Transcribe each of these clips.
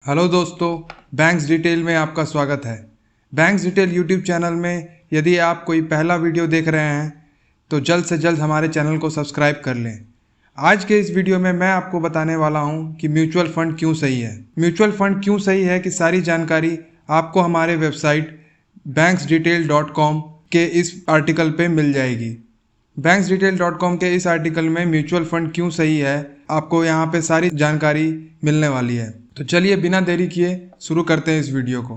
Hello दोस्तों, banks detail में आपका स्वागत है। बैंक्स डिटेल यूट्यूब चैनल में यदि आप कोई पहला वीडियो देख रहे हैं तो जल्द से जल्द हमारे चैनल को सब्सक्राइब कर लें। आज के इस वीडियो में मैं आपको बताने वाला हूं कि म्यूचुअल फंड क्यों सही है। म्यूचुअल फंड क्यों सही है कि सारी जानकारी आपको हमारे वेबसाइट banksdetail.com के इस आर्टिकल पे मिल जाएगी। banksdetail.com के इस आर्टिकल में म्यूचुअल फंड क्यों सही है, आपको यहाँ पे सारी जानकारी मिलने वाली है। तो चलिए बिना देरी किए शुरू करते हैं इस वीडियो को।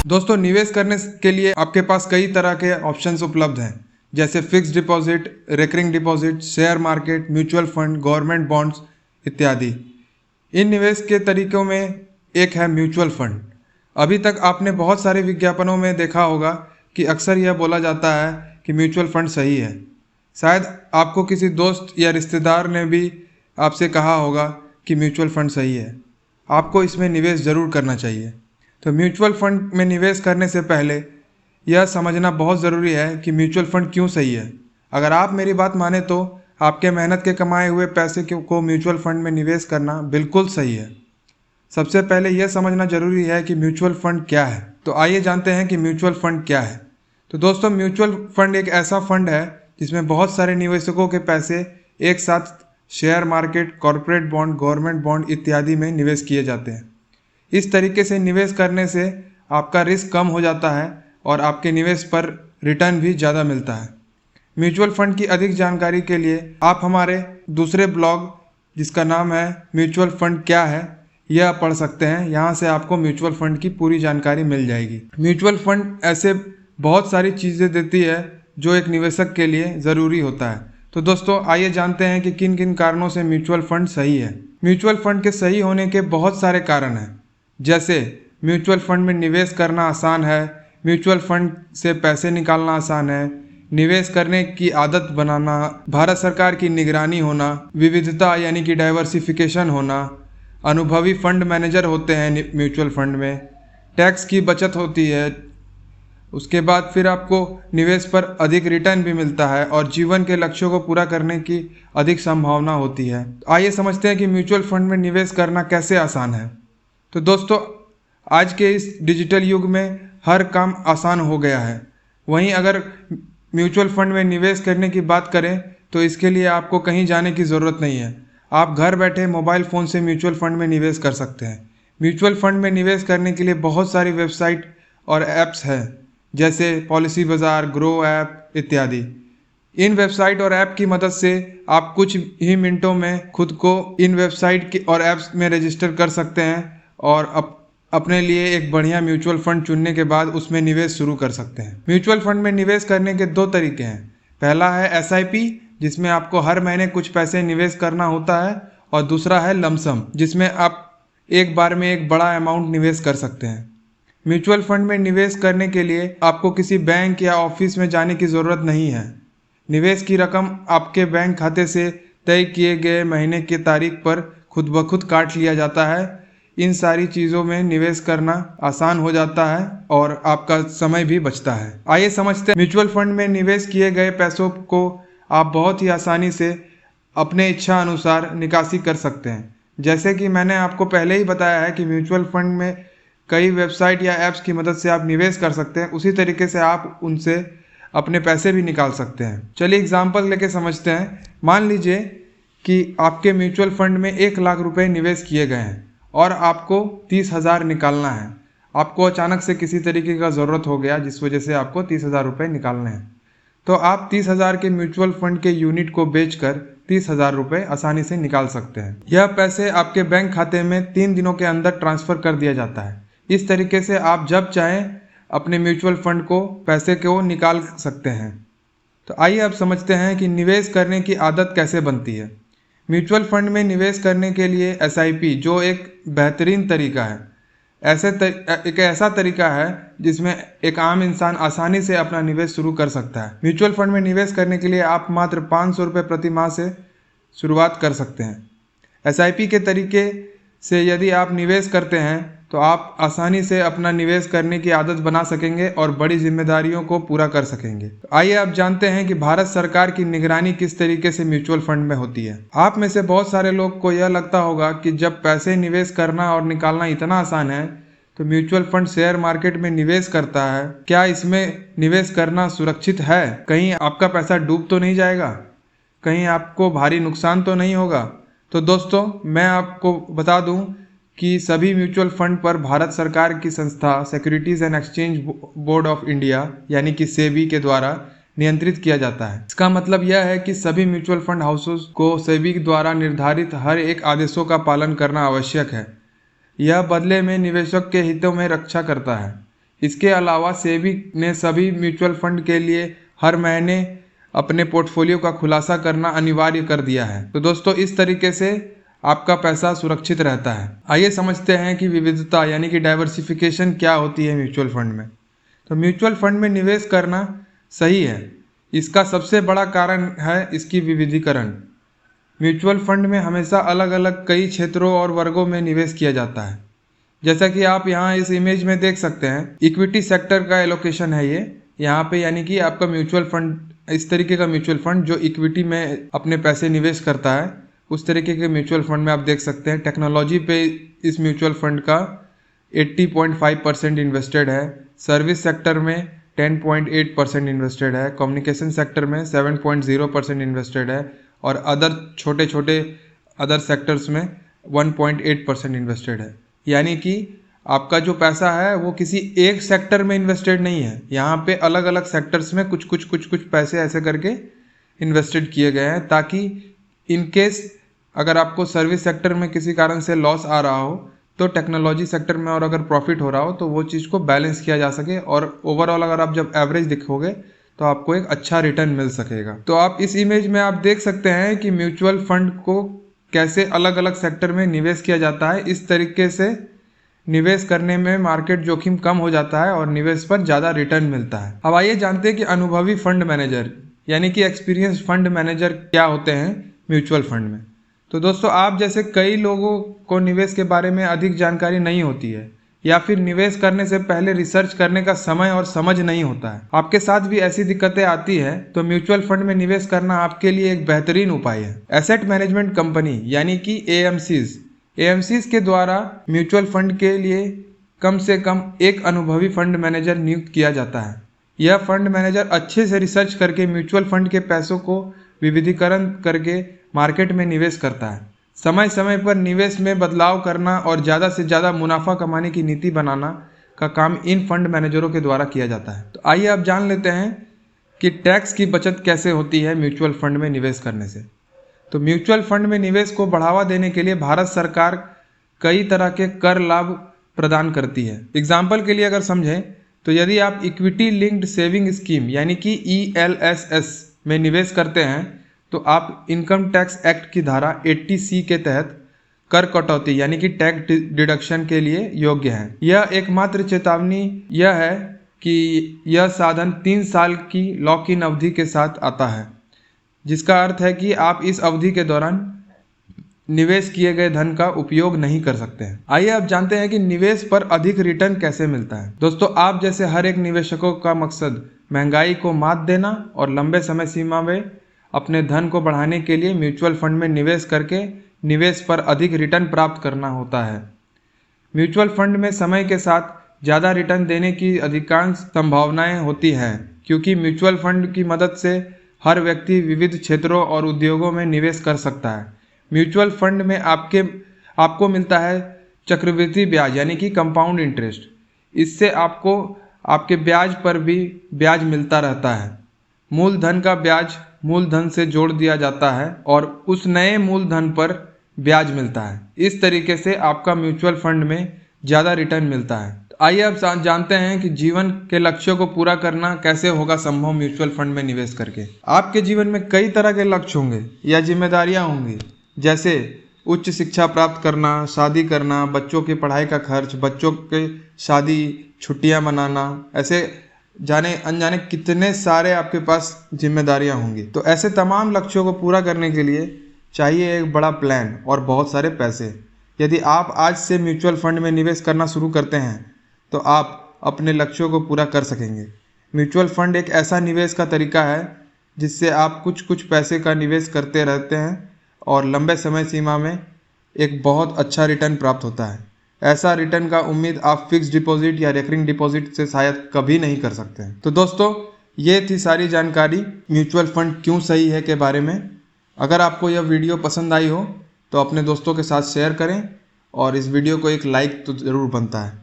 दोस्तों, निवेश करने के लिए आपके पास कई तरह के ऑप्शंस उपलब्ध हैं, जैसे fixed deposit, recurring deposit, share market, mutual fund, government bonds इत्यादि। इन निवेश के तरीकों में एक है म्यूचुअल फंड। अभी तक आपने बहुत सारे विज्ञापनों में देखा होगा कि अक्सर यह बोला जाता है कि म्यूचुअल फंड सही है। शायद आपको किसी दोस्त या रिश्तेदार ने भी आपसे कहा होगा कि म्यूचुअल फंड सही है, आपको इसमें निवेश ज़रूर करना चाहिए। तो म्यूचुअल फंड में निवेश करने से पहले यह समझना बहुत ज़रूरी है कि म्यूचुअल फंड क्यों सही है। अगर आप मेरी बात माने तो आपके मेहनत के कमाए हुए पैसे को म्यूचुअल फंड में निवेश करना बिल्कुल सही है। सबसे पहले यह समझना जरूरी है कि म्यूचुअल फंड क्या है। तो आइए जानते हैं कि म्यूचुअल फंड क्या है। तो दोस्तों, म्यूचुअल फंड एक ऐसा फंड है जिसमें बहुत सारे निवेशकों के पैसे एक साथ share market, corporate bond, government bond इत्यादि में निवेश किए जाते हैं। इस तरीके से निवेश करने से आपका रिस्क कम हो जाता है और आपके निवेश पर रिटर्न भी ज़्यादा मिलता है। म्यूचुअल फंड की अधिक जानकारी के लिए आप हमारे दूसरे ब्लॉग जिसका नाम है म्यूचुअल फंड क्या है यह पढ़ सकते हैं। यहाँ से आपको म्यूचुअल फंड की पूरी जानकारी मिल जाएगी। म्यूचुअल फंड ऐसे बहुत सारी चीज़ें देती है जो एक निवेशक के लिए ज़रूरी होता है। तो दोस्तों, आइए जानते हैं कि किन किन कारणों से म्यूचुअल फंड सही है। म्यूचुअल फंड के सही होने के बहुत सारे कारण हैं, जैसे म्यूचुअल फंड में निवेश करना आसान है, म्यूचुअल फंड से पैसे निकालना आसान है, निवेश करने की आदत बनाना, भारत सरकार की निगरानी होना, विविधता यानी कि डाइवर्सिफिकेशन होना, अनुभवी फंड मैनेजर होते हैं म्यूचुअल फंड में, टैक्स की बचत होती है, उसके बाद फिर आपको निवेश पर अधिक रिटर्न भी मिलता है और जीवन के लक्ष्यों को पूरा करने की अधिक संभावना होती है। आइए समझते हैं कि म्यूचुअल फंड में निवेश करना कैसे आसान है। तो दोस्तों, आज के इस डिजिटल युग में हर काम आसान हो गया है। वहीं अगर म्यूचुअल फंड में निवेश करने की बात करें तो इसके लिए आपको कहीं जाने की ज़रूरत नहीं है। आप घर बैठे मोबाइल फ़ोन से म्यूचुअल फंड में निवेश कर सकते हैं। म्यूचुअल फंड में निवेश करने के लिए बहुत सारी वेबसाइट और ऐप्स हैं, जैसे पॉलिसी बाजार, ग्रो ऐप इत्यादि। इन वेबसाइट और ऐप की मदद से आप कुछ ही मिनटों में खुद को इन वेबसाइट और ऐप्स में रजिस्टर कर सकते हैं और अपने लिए एक बढ़िया म्यूचुअल फंड चुनने के बाद उसमें निवेश शुरू कर सकते हैं। म्यूचुअल फंड में निवेश करने के दो तरीके हैं। पहला है SIP, जिसमें आपको हर महीने कुछ पैसे निवेश करना होता है, और दूसरा है लमसम, जिसमें आप एक बार में एक बड़ा अमाउंट निवेश कर सकते हैं। म्यूचुअल फंड में निवेश करने के लिए आपको किसी बैंक या ऑफिस में जाने की ज़रूरत नहीं है। निवेश की रकम आपके बैंक खाते से तय किए गए महीने की तारीख पर खुद ब खुद काट लिया जाता है। इन सारी चीज़ों में निवेश करना आसान हो जाता है और आपका समय भी बचता है। आइए समझते हैं। म्यूचुअल फंड में निवेश किए गए पैसों को आप बहुत ही आसानी से अपने इच्छा अनुसार निकासी कर सकते हैं। जैसे कि मैंने आपको पहले ही बताया है कि म्यूचुअल फंड में कई वेबसाइट या ऐप्स की मदद से आप निवेश कर सकते हैं, उसी तरीके से आप उनसे अपने पैसे भी निकाल सकते हैं। चलिए एग्जांपल लेके समझते हैं। मान लीजिए कि आपके म्यूचुअल फंड में 1 लाख रुपए निवेश किए गए हैं और आपको 30,000 निकालना है। आपको अचानक से किसी तरीके का ज़रूरत हो गया जिस वजह से आपको 30,000 रुपये निकालने हैं। तो आप 30,000 के म्यूचुअल फंड के यूनिट को बेचकर 30,000 रुपये आसानी से निकाल सकते हैं। यह पैसे आपके बैंक खाते में 3 दिनों के अंदर ट्रांसफ़र कर दिया जाता है। इस तरीके से आप जब चाहें अपने म्यूचुअल फंड को पैसे को निकाल सकते हैं। तो आइए अब समझते हैं कि निवेश करने की आदत कैसे बनती है। म्यूचुअल फंड में निवेश करने के लिए SIP जो एक बेहतरीन तरीका है, एक ऐसा तरीका है जिसमें एक आम इंसान आसानी से अपना निवेश शुरू कर सकता है। म्यूचुअल फंड में निवेश करने के लिए आप मात्र 500 रुपये प्रति माह से शुरुआत कर सकते हैं। SIP के तरीके से यदि आप निवेश करते हैं तो आप आसानी से अपना निवेश करने की आदत बना सकेंगे और बड़ी जिम्मेदारियों को पूरा कर सकेंगे। आइए आप जानते हैं कि भारत सरकार की निगरानी किस तरीके से म्यूचुअल फंड में होती है। आप में से बहुत सारे लोग को यह लगता होगा कि जब पैसे निवेश करना और निकालना इतना आसान है तो म्यूचुअल फंड शेयर मार्केट में निवेश करता है, क्या इसमें निवेश करना सुरक्षित है? कहीं आपका पैसा डूब तो नहीं जाएगा? कहीं आपको भारी नुकसान तो नहीं होगा? तो दोस्तों, मैं आपको बता दूं कि सभी म्यूचुअल फंड पर भारत सरकार की संस्था securities and exchange board of India यानी कि सेबी के द्वारा नियंत्रित किया जाता है। इसका मतलब यह है कि सभी म्यूचुअल फंड हाउसेस को सेबी द्वारा निर्धारित हर एक आदेशों का पालन करना आवश्यक है। यह बदले में निवेशक के हितों में रक्षा करता है। इसके अलावा सेबी ने सभी म्यूचुअल फंड के लिए हर महीने अपने पोर्टफोलियो का खुलासा करना अनिवार्य कर दिया है। तो दोस्तों, इस तरीके से आपका पैसा सुरक्षित रहता है। आइए समझते हैं कि विविधता यानी कि डाइवर्सिफिकेशन क्या होती है म्यूचुअल फंड में। तो म्यूचुअल फंड में निवेश करना सही है। इसका सबसे बड़ा कारण है इसकी विविधीकरण। म्यूचुअल फंड में हमेशा अलग अलग कई क्षेत्रों और वर्गों में निवेश किया जाता है। जैसा कि आप यहाँ इस इमेज में देख सकते हैं, इक्विटी सेक्टर का एलोकेशन है ये यहाँ पे, यानी कि आपका म्यूचुअल फंड इस तरीके का म्यूचुअल फंड जो इक्विटी में अपने पैसे निवेश करता है, उस तरीके के म्यूचुअल फंड में आप देख सकते हैं। टेक्नोलॉजी पे इस म्यूचुअल फंड का 80.5% इन्वेस्टेड है, सर्विस सेक्टर में 10.8% इन्वेस्टेड है, कम्युनिकेशन सेक्टर में 7.0% इन्वेस्टेड है और अदर छोटे छोटे अदर सेक्टर्स में 1.8% इन्वेस्टेड है। यानी कि आपका जो पैसा है वो किसी एक सेक्टर में इन्वेस्टेड नहीं है। यहाँ पे अलग अलग सेक्टर्स में कुछ कुछ पैसे ऐसे करके इन्वेस्टेड किए गए हैं, ताकि इन केस अगर आपको सर्विस सेक्टर में किसी कारण से लॉस आ रहा हो तो टेक्नोलॉजी सेक्टर में और अगर प्रॉफिट हो रहा हो तो वो चीज़ को बैलेंस किया जा सके और ओवरऑल अगर आप जब एवरेज देखोगे तो आपको एक अच्छा रिटर्न मिल सकेगा। तो आप इस इमेज में आप देख सकते हैं कि म्यूचुअल फंड को कैसे अलग अलग सेक्टर में निवेश किया जाता है। इस तरीके से निवेश करने में मार्केट जोखिम कम हो जाता है और निवेश पर ज़्यादा रिटर्न मिलता है। अब आइए जानते हैं कि अनुभवी फंड मैनेजर यानी कि एक्सपीरियंस फंड मैनेजर क्या होते हैं म्यूचुअल फंड में। तो दोस्तों, आप जैसे कई लोगों को निवेश के बारे में अधिक जानकारी नहीं होती है या फिर निवेश करने से पहले रिसर्च करने का समय और समझ नहीं होता है, आपके साथ भी ऐसी दिक्कतें आती है, तो म्यूचुअल फंड में निवेश करना आपके लिए एक बेहतरीन उपाय है। एसेट मैनेजमेंट कंपनी यानी कि एएमसीज के द्वारा म्यूचुअल फंड के लिए कम से कम एक अनुभवी फंड मैनेजर नियुक्त किया जाता है। यह फंड मैनेजर अच्छे से रिसर्च करके म्यूचुअल फंड के पैसों को विविधीकरण करके मार्केट में निवेश करता है। समय समय पर निवेश में बदलाव करना और ज़्यादा से ज़्यादा मुनाफा कमाने की नीति बनाना का काम इन फंड मैनेजरों के द्वारा किया जाता है। तो आइए अब जान लेते हैं कि टैक्स की बचत कैसे होती है म्यूचुअल फंड में निवेश करने से। तो म्यूचुअल फंड में निवेश को बढ़ावा देने के लिए भारत सरकार कई तरह के कर लाभ प्रदान करती है। एग्जाम्पल के लिए अगर समझें तो यदि आप इक्विटी लिंक्ड सेविंग स्कीम यानी कि ELSS में निवेश करते हैं तो आप इनकम टैक्स एक्ट की धारा 80C के तहत कर कटौती यानी कि टैक्स डिडक्शन के लिए योग्य है। यह एकमात्र चेतावनी यह है कि यह साधन 3 साल की लॉक इन अवधि के साथ आता है, जिसका अर्थ है कि आप इस अवधि के दौरान निवेश किए गए धन का उपयोग नहीं कर सकते हैं। आइए अब जानते हैं कि निवेश पर अधिक रिटर्न कैसे मिलता है। दोस्तों, आप जैसे हर एक निवेशकों का मकसद महंगाई को मात देना और लंबे समय सीमा में अपने धन को बढ़ाने के लिए म्यूचुअल फंड में निवेश करके निवेश पर अधिक रिटर्न प्राप्त करना होता है। म्यूचुअल फंड में समय के साथ ज़्यादा रिटर्न देने की अधिकांश संभावनाएं होती हैं, क्योंकि म्यूचुअल फंड की मदद से हर व्यक्ति विविध क्षेत्रों और उद्योगों में निवेश कर सकता है। म्यूचुअल फंड में आपको मिलता है चक्रवृद्धि ब्याज यानी कि कंपाउंड इंटरेस्ट। इससे आपको आपके ब्याज पर भी ब्याज मिलता रहता है। मूलधन का ब्याज मूलधन से जोड़ दिया जाता है और उस नए मूलधन पर ब्याज मिलता है। इस तरीके से आपका म्यूचुअल फंड में ज़्यादा रिटर्न मिलता है। तो आइए अब जानते हैं कि जीवन के लक्ष्यों को पूरा करना कैसे होगा संभव म्यूचुअल फंड में निवेश करके। आपके जीवन में कई तरह के लक्ष्य होंगे या जिम्मेदारियां होंगी, जैसे उच्च शिक्षा प्राप्त करना, शादी करना, बच्चों की पढ़ाई का खर्च, बच्चों के शादी, छुट्टियां मनाना, ऐसे जाने अनजाने कितने सारे आपके पास जिम्मेदारियां होंगी। तो ऐसे तमाम लक्ष्यों को पूरा करने के लिए चाहिए एक बड़ा प्लान और बहुत सारे पैसे। यदि आप आज से म्यूचुअल फंड में निवेश करना शुरू करते हैं तो आप अपने लक्ष्यों को पूरा कर सकेंगे। म्यूचुअल फंड एक ऐसा निवेश का तरीका है जिससे आप कुछ कुछ पैसे का निवेश करते रहते हैं और लंबे समय सीमा में एक बहुत अच्छा रिटर्न प्राप्त होता है। ऐसा रिटर्न का उम्मीद आप फिक्स डिपॉजिट या रेकरिंग डिपॉजिट से शायद कभी नहीं कर सकते हैं। तो दोस्तों, ये थी सारी जानकारी म्यूचुअल फंड क्यों सही है के बारे में। अगर आपको यह वीडियो पसंद आई हो तो अपने दोस्तों के साथ शेयर करें और इस वीडियो को एक लाइक तो ज़रूर बनता है।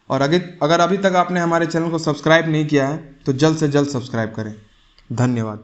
और अगर अभी तक आपने हमारे चैनल को सब्सक्राइब नहीं किया है तो जल्द से जल्द सब्सक्राइब करें। धन्यवाद।